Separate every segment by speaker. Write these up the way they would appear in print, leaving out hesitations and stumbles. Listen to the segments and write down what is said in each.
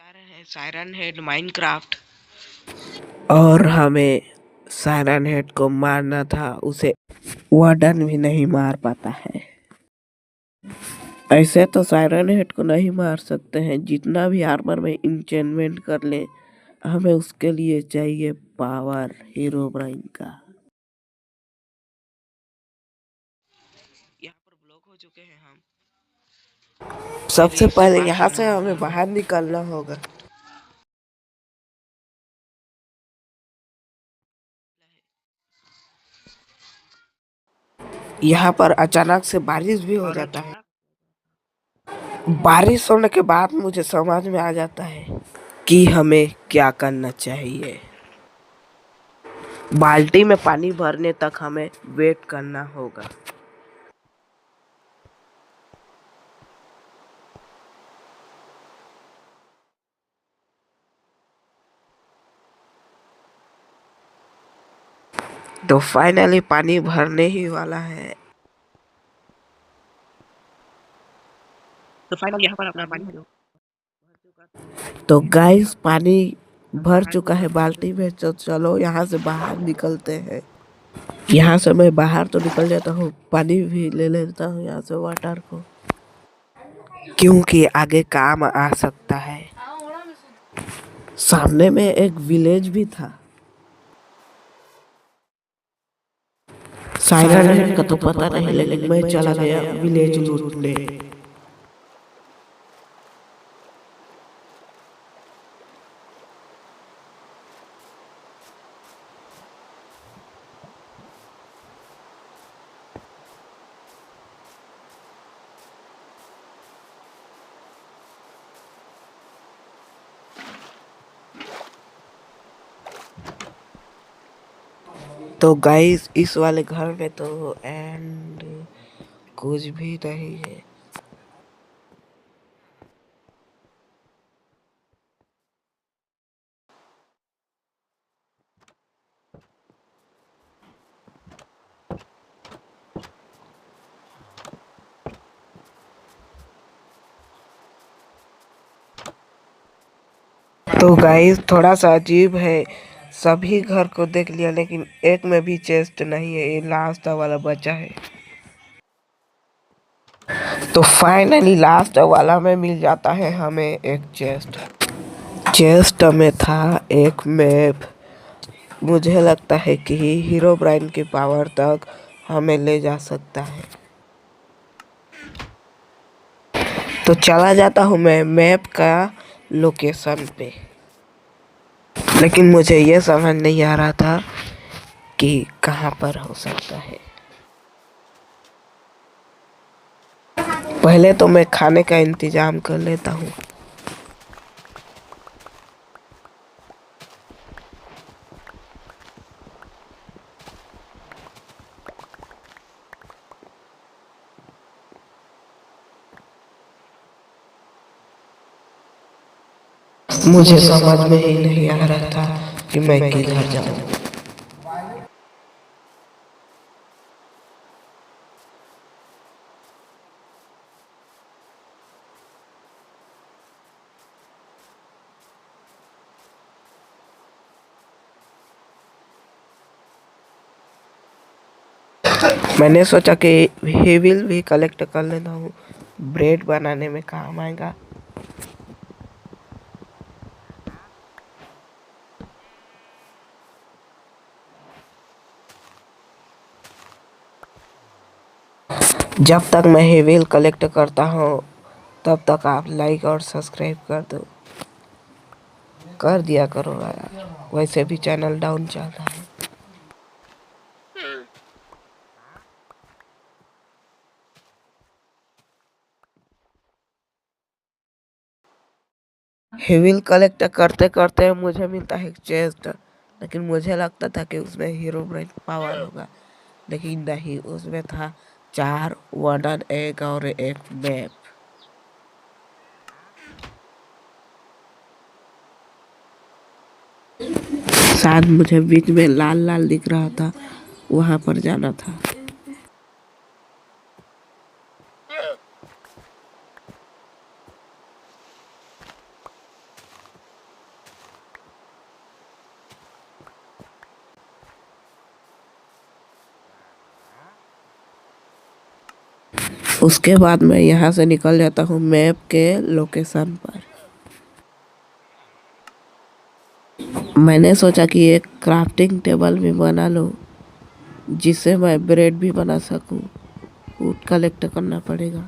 Speaker 1: जा रहे हैं सायरन हेड माइनक्राफ्ट।
Speaker 2: और हमें सायरन हेड को मारना था, उसे वार्डन भी नहीं मार पाता है। ऐसे तो सायरन हेड को नहीं मार सकते हैं, जितना भी आर्मर में इंचेंटमेंट कर ले हमें उसके लिए चाहिए पावर हीरोब्राइन का।
Speaker 1: यहाँ पर ब्लॉक हो चुके हैं हम।
Speaker 2: सबसे पहले यहाँ से हमें बाहर निकलना होगा। यहाँ पर अचानक से बारिश भी हो जाता है। बारिश होने के बाद मुझे समझ में आ जाता है कि हमें क्या करना चाहिए। बाल्टी में पानी भरने तक हमें वेट करना होगा। तो फाइनली पानी भरने ही वाला है।
Speaker 1: तो फाइनल यहाँ पर अपना पानी भरो।
Speaker 2: तो गाइस पानी भर चुका है बाल्टी में, तो चलो यहाँ से बाहर निकलते हैं। यहाँ से मैं बाहर तो निकल जाता हूँ, पानी भी ले लेता हूँ यहाँ से वाटर को, क्योंकि आगे काम आ सकता है। सामने में एक विलेज भी था। सायरन हेड का तो पता नहीं, लेकिन मैं चला गया विलेज लूटने। तो गाइस इस वाले घर में तो एंड कुछ भी नहीं है। तो गाइस थोड़ा सा अजीब है, सभी घर को देख लिया लेकिन एक में भी चेस्ट नहीं है, ये लास्ट वाला बचा है। तो फाइनली लास्ट वाला में मिल जाता है हमें एक चेस्ट। चेस्ट में था एक मैप। मुझे लगता है कि हीरोब्राइन की पावर तक हमें ले जा सकता है। तो चला जाता हूँ मैं मैप का लोकेशन पे, लेकिन मुझे ये समझ नहीं आ रहा था कि कहाँ पर हो सकता है। पहले तो मैं खाने का इंतजाम कर लेता हूँ। मुझे समझ में ही नहीं आ रहा था कि मैं किधर जाऊँ। मैंने सोचा कि हेविल भी कलेक्ट कर लेता हूँ, ब्रेड बनाने में काम आएगा। जब तक मैं हेविल कलेक्ट करता हूँ तब तक आप लाइक और सब्सक्राइब कर दो, कर दिया करो यार, वैसे भी चैनल डाउन चल रहा है। हेविल कलेक्ट करते करते मुझे मिलता है एक चेस्ट, लेकिन मुझे लगता था कि उसमें हीरोब्राइन पावर होगा, लेकिन नहीं, उसमें था 4 वुडन एग और एक मैप। शायद मुझे बीच में लाल लाल दिख रहा था, वहां पर जाना था। उसके बाद मैं यहाँ से निकल जाता हूँ मैप के लोकेशन पर। मैंने सोचा कि एक क्राफ्टिंग टेबल भी बना लूँ जिससे मैं ब्रेड भी बना सकूँ। वुड कलेक्ट करना पड़ेगा।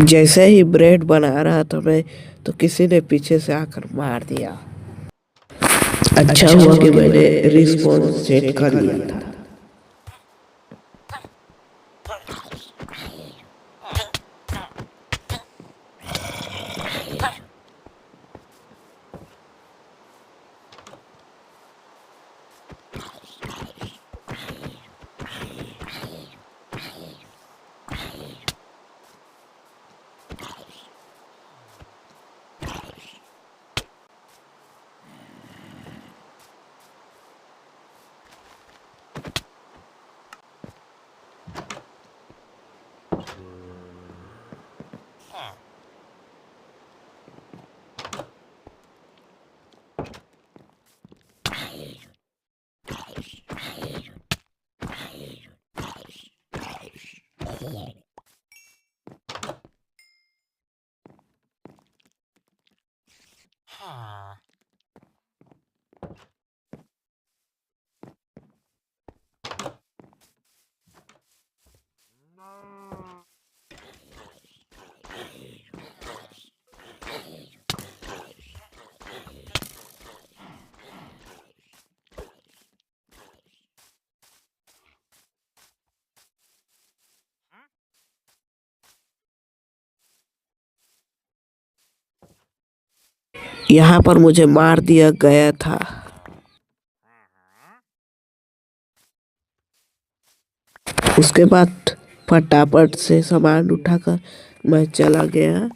Speaker 2: जैसे ही ब्रेड बना रहा था मैं, तो किसी ने पीछे से आकर मार दिया। अच्छा हुआ कि मैंने रिस्पॉन्स सेट कर लिया था। यहाँ पर मुझे मार दिया गया था। उसके बाद फटाफट से सामान उठाकर मैं चला गया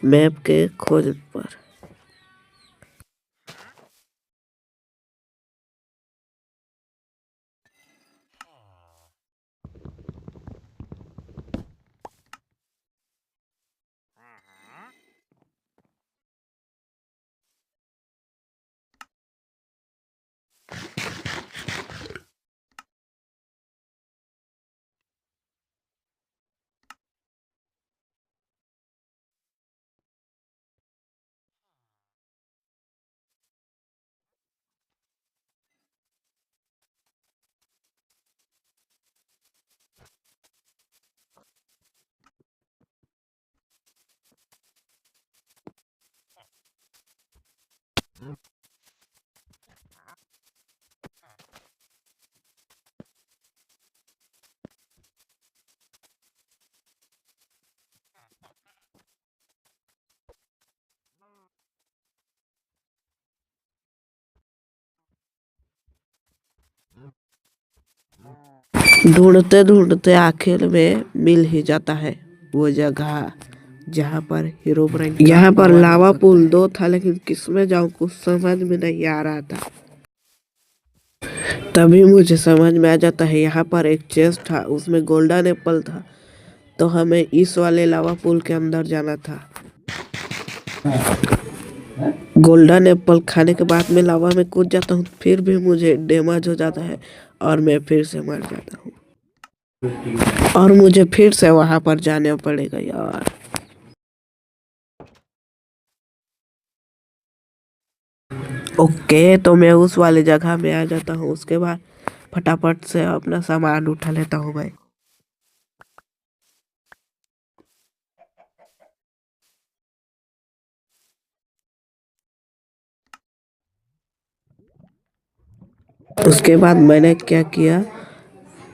Speaker 2: मैप के खोज पर। ढूंढते ढूंढते आखिर में मिल ही जाता है वो जगह जहाँ पर हीरो ब्रांड। यहाँ पर लावा पुल 2 था, लेकिन किसमें जाऊँ कुछ समझ में नहीं आ रहा था। तभी मुझे समझ में आ जाता है यहाँ पर एक चेस्ट था, उसमें गोल्डन एप्पल था, तो हमें इस वाले लावा पुल के अंदर जाना था। गोल्डन एप्पल खाने के बाद में लावा में कूद जाता हूँ, फिर भी मुझे डैमेज हो जाता है और मैं फिर से मर जाता हूँ और मुझे फिर से वहां पर जाना पड़ेगा यार। ओके, तो मैं उस वाले जगह में आ जाता हूँ। उसके बाद फटाफट से अपना सामान उठा लेता हूँ भाई। उसके बाद मैंने क्या किया,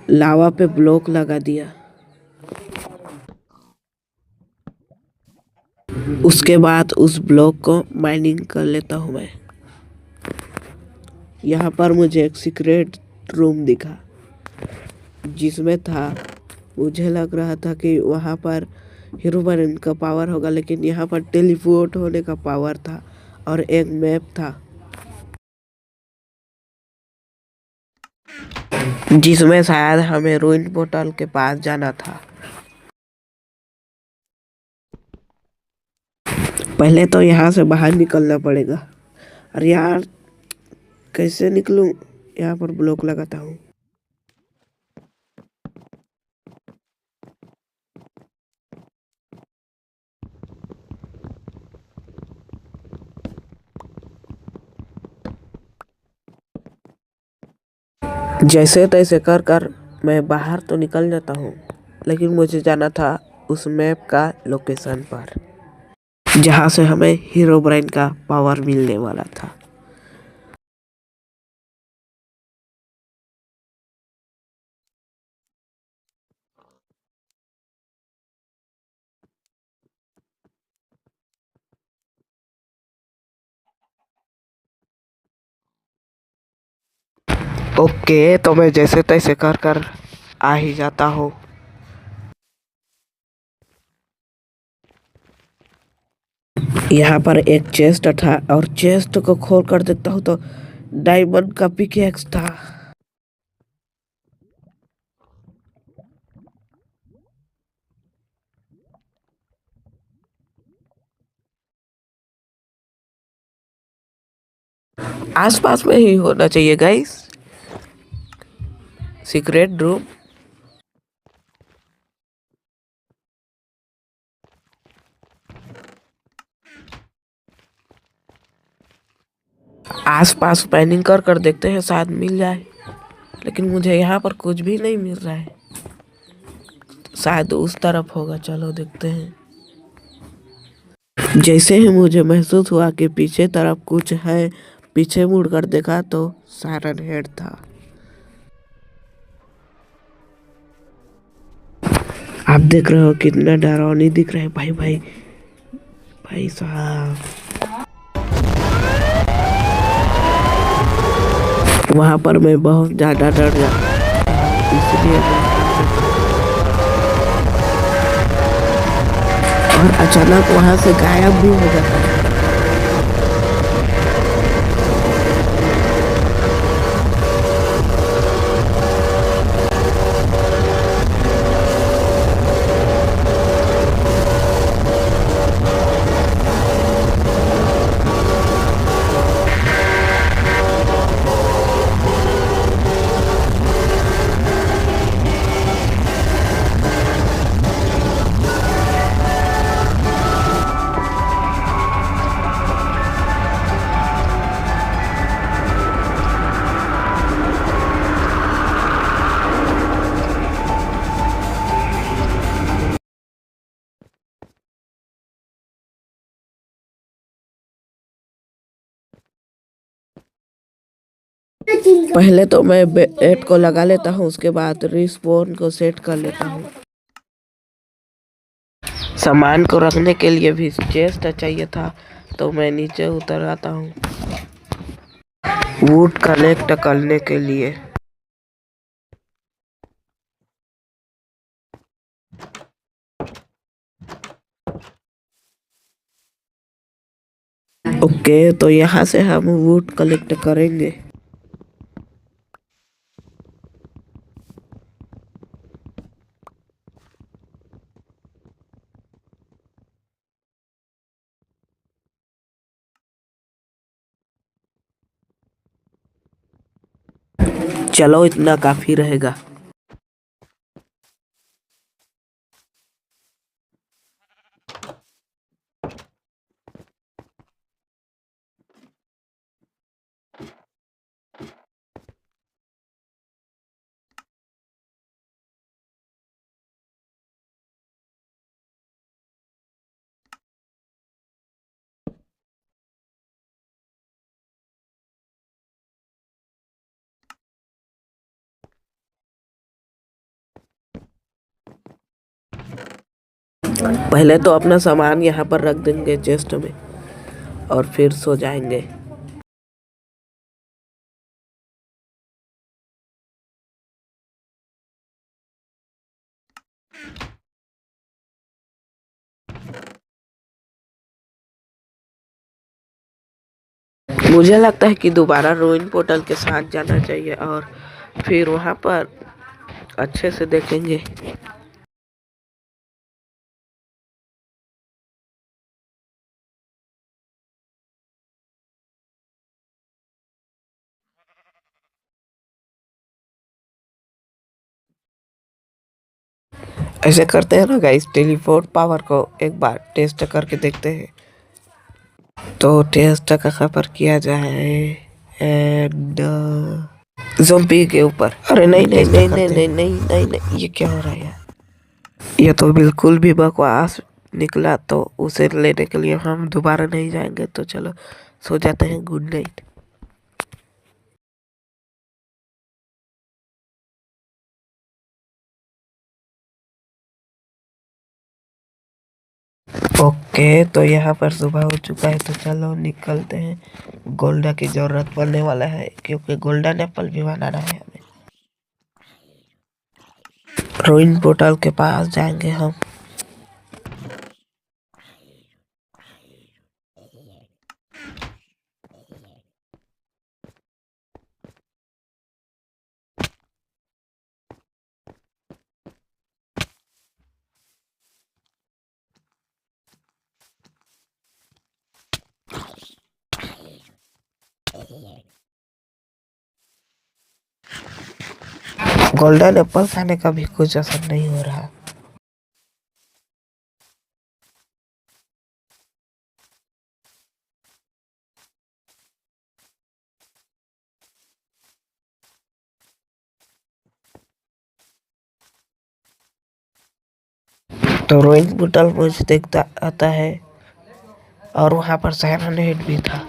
Speaker 2: लावा पे ब्लॉक लगा दिया। उसके बाद उस ब्लॉक को माइनिंग कर लेता हूँ मैं। यहाँ पर मुझे एक सीक्रेट रूम दिखा जिसमें था, मुझे लग रहा था कि वहाँ पर हीरो बैरन का पावर होगा, लेकिन यहाँ पर टेलीपोर्ट होने का पावर था और एक मैप था जिसमें शायद हमें रूइन पोर्टल के पास जाना था। पहले तो यहाँ से बाहर निकलना पड़ेगा। अरे यार, कैसे निकलूं? यहाँ पर ब्लॉक लगाता हूँ। जैसे तैसे कर कर मैं बाहर तो निकल जाता हूँ, लेकिन मुझे जाना था उस मैप का लोकेशन पर जहाँ से हमें हीरो ब्राइन का पावर मिलने वाला था। ओके, तो मैं जैसे तैसे कर कर आ ही जाता हूँ। यहाँ पर एक चेस्ट था और चेस्ट को खोल कर देखता हूँ तो डायमंड का पिकेक्स था। आसपास में ही होना चाहिए गाइस, सीक्रेट रूम। आसपास पैनिंग कर कर देखते हैं, शायद मिल जाए, लेकिन मुझे यहाँ पर कुछ भी नहीं मिल रहा है। शायद उस तरफ होगा, चलो देखते हैं। जैसे ही मुझे महसूस हुआ कि पीछे तरफ कुछ है, पीछे मुड़कर देखा तो सायरन हेड था। आप देख रहे हो कितना डरावनी दिख रहा है भाई भाई भाई साहब। वहां पर मैं बहुत ज्यादा डर गया, इसलिए और अचानक वहां से गायब भी हो जाता है। पहले तो मैं बेट को लगा लेता हूँ, उसके बाद रिस्पॉन को सेट कर लेता हूँ। सामान को रखने के लिए भी चेस्ट चाहिए था, तो मैं नीचे उतर आता हूँ वुड कलेक्ट करने के लिए। ओके, तो यहाँ से हम वुड कलेक्ट करेंगे। चलो, इतना काफी रहेगा। पहले तो अपना सामान यहाँ पर रख देंगे चेस्ट में और फिर सो जाएंगे। मुझे लगता है कि दोबारा रोइन पोर्टल के साथ जाना चाहिए और फिर वहाँ पर अच्छे से देखेंगे। ऐसे करते हैं ना गाइस, टेलीपोर्ट पावर को एक बार टेस्ट करके देखते हैं। तो टेस्ट कहाँ पर किया जाए? एंड ज़ॉम्बी के ऊपर। अरे नहीं नहीं नहीं नहीं नहीं नहीं नहीं नहीं, ये क्या हो रहा है यार? ये तो बिल्कुल भी बकवास निकला। तो उसे लेने के लिए हम दोबारा नहीं जाएंगे। तो चलो सो जाते हैं। Good night. ओके, तो यहाँ पर सुबह हो चुका है, तो चलो निकलते हैं। गोल्डा की जरूरत पड़ने वाला है क्योंकि गोल्डन एप्पल भी बनाना है हमें। रोइन पोर्टल के पास जाएंगे हम। गोल्डन एप्पल खाने का भी कुछ असर नहीं हो रहा। तो रोइन पोर्टल मुझे देखता आता है और वहां पर सायरन भी था।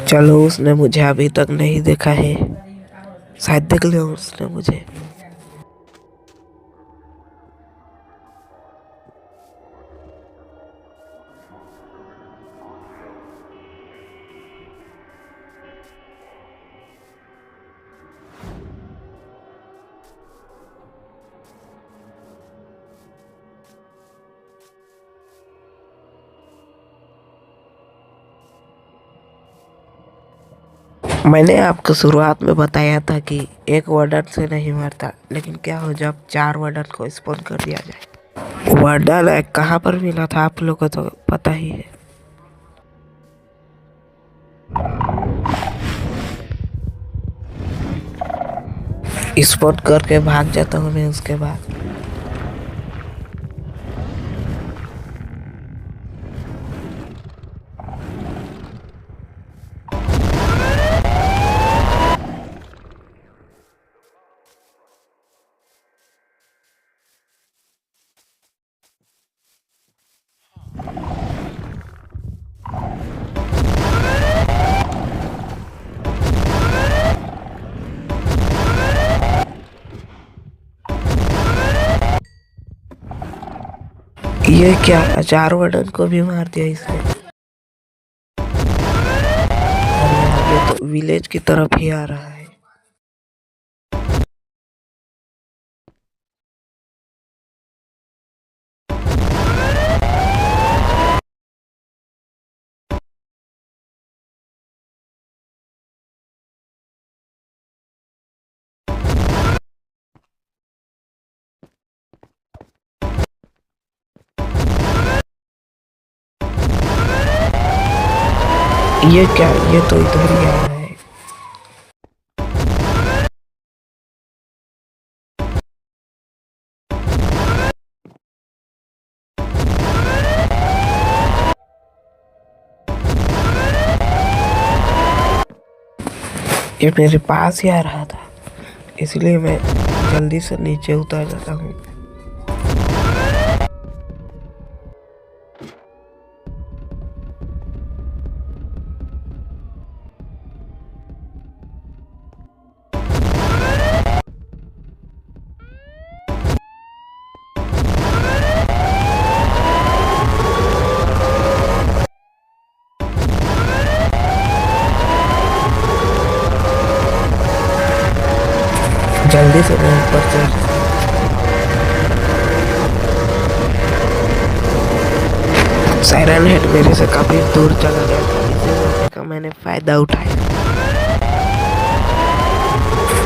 Speaker 2: चलो, उसने मुझे अभी तक नहीं देखा है। शायद देख लिया उसने मुझे। मैंने आपको शुरुआत में बताया था कि एक वार्डन से नहीं मरता, लेकिन क्या हो जब 4 वार्डन को स्पॉन कर दिया जाए। वार्डन कहाँ पर मिला था आप लोगों को तो पता ही है। स्पॉट करके भाग जाता हूँ मैं उसके बाद। ये क्या, 4 वार्डन को भी मार दिया इसने। और ये तो विलेज की तरफ ही आ रहा है। ये क्या, ये तो इधर ही आ रहा है। ये मेरे पास ही आ रहा था, इसलिए मैं जल्दी से नीचे उतर जाता हूँ। जल्दी से मैं ऊपर चढ़। सायरन हेड मेरे से काफी दूर चला गया था, इसी मौके का मैंने फायदा उठाया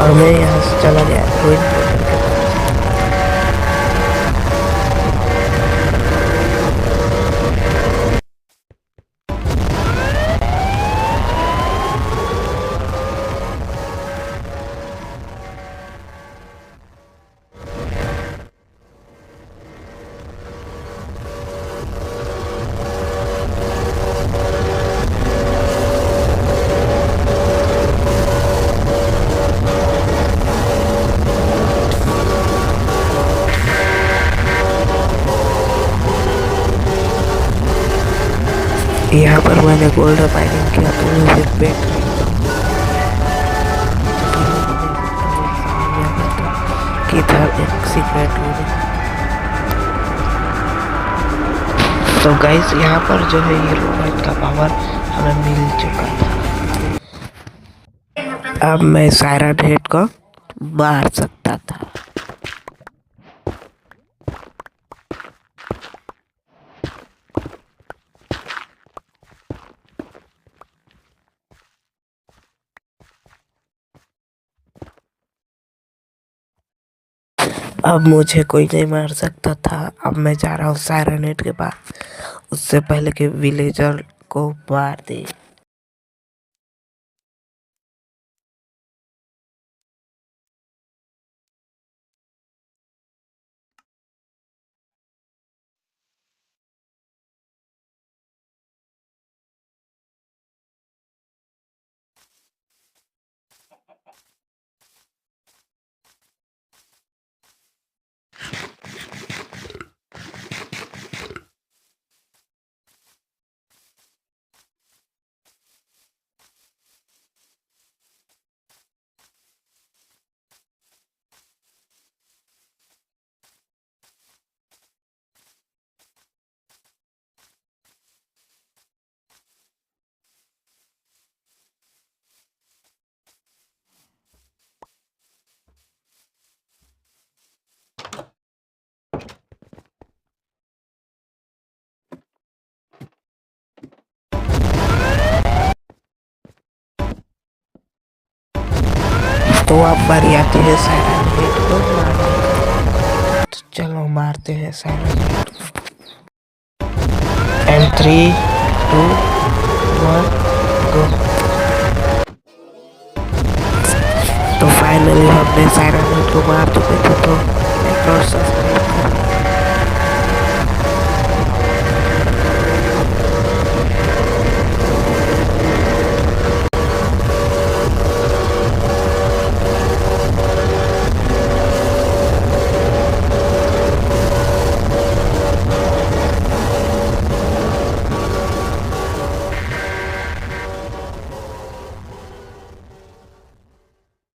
Speaker 2: और मैं यहाँ से चला गया ट्विन पोर्टल के पास। यहाँ पर मैंने गोल्ड माइनिंग किया तो मुझे बैठ कि था एक सीक्रेट रूम। तो गाइस यहाँ पर जो है हीरोब्राइन का पावर हमें मिल चुका था। अब मैं सायरन हेड को मार सकता था। अब मुझे कोई नहीं मार सकता था। अब मैं जा रहा हूँ सायरन हेड के पास, उससे पहले कि विलेजर को मार दे। तो अब बारी आती है सायरन हेड को मारने। तो चलो मारते हैं सायरन हेड को। एंड 3, 2, 1 गो। तो फाइनली हमने सायरन हेड को मार चुके थे। तो लाइक और सब्सक्राइब